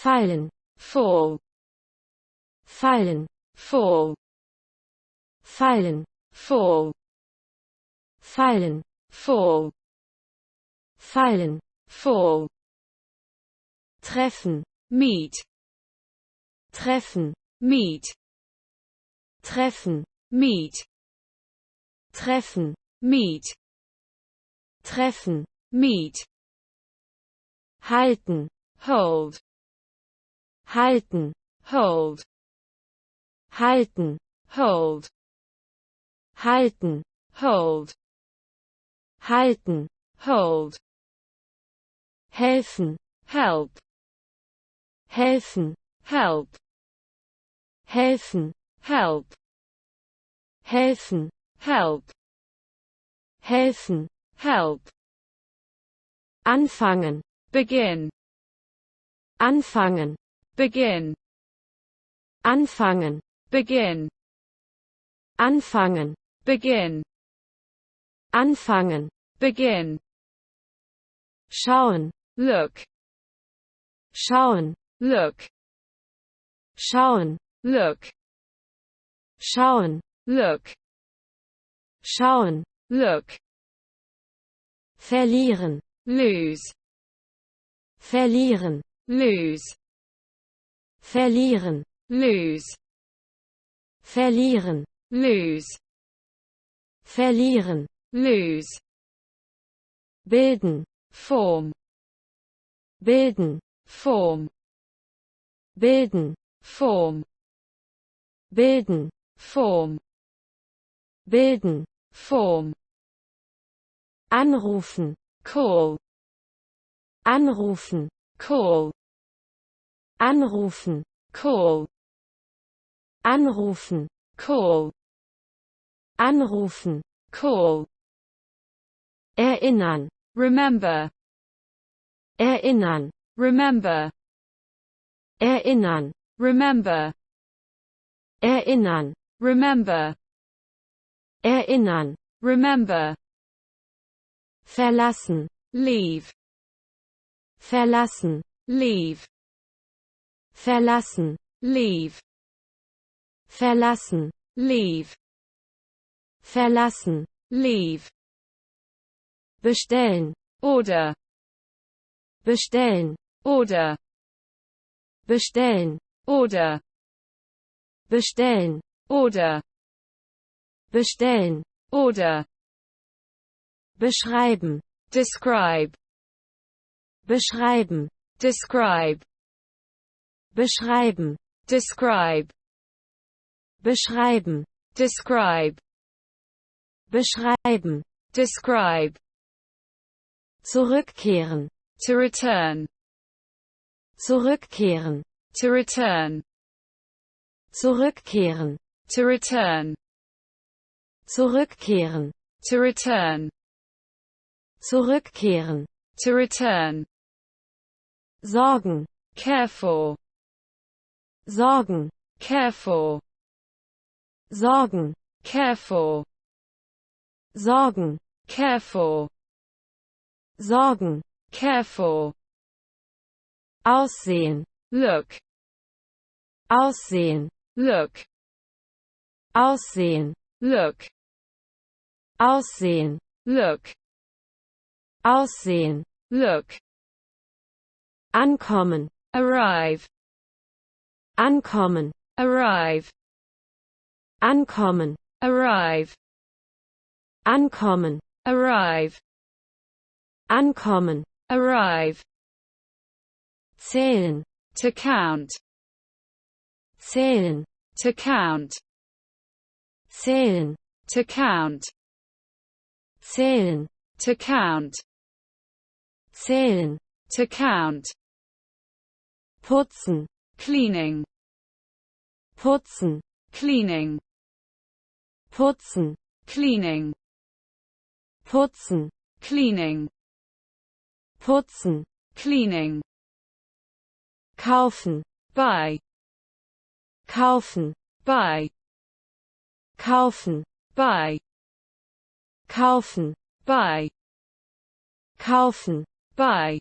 fallen, fall, fallen, fall, fallen, fall, fallen, fall, fallen, fall, treffen, meet, treffen, meet, treffen, meet, treffen, meet, treffen, meet, halten, hold, halten, hold, halten, hold, halten, hold, halten, hold, helfen, help, helfen, help, helfen, help, helfen, help, helfen, help, anfangen, begin, anfangen, begin, anfangen, begin, anfangen, begin, anfangen, begin, schauen, look, schauen, look, schauen, look, schauen, look, schauen, look, verlieren, lose, verlieren, lose, verlieren, lose, verlieren, lose, verlieren, lose, bilden, form, bilden, form, bilden, form, bilden, form, bilden, form, anrufen, call, anrufen, call, anrufen, call, anrufen, call, anrufen, call, erinnern, remember, erinnern, remember, erinnern, remember, erinnern, remember, erinnern, remember, verlassen, leave, verlassen, leave, verlassen, leave, verlassen, leave, verlassen, leave, bestellen, order, bestellen, order, bestellen, order, bestellen, order, bestellen, order, beschreiben, describe, beschreiben, describe, beschreiben, describe, beschreiben, describe, beschreiben, describe, zurückkehren, to return, zurückkehren, to return, zurückkehren, to return, zurückkehren, to return, zurückkehren, to return, sorgen, care for, sorgen, care for, sorgen, care for, sorgen, care for, sorgen, care for, aussehen, look, aussehen, look, aussehen, look, aussehen, look, aussehen, look, ankommen, arrive, ankommen, arrive, ankommen, arrive, ankommen, arrive, ankommen, arrive, zählen, to count, zählen, to count, zählen, to count, zählen, to count, zählen, to count, putzen, cleaning, putzen, cleaning, putzen, cleaning, putzen, cleaning, putzen, cleaning, kaufen, buy, kaufen, buy, kaufen, buy, kaufen, buy, kaufen, buy,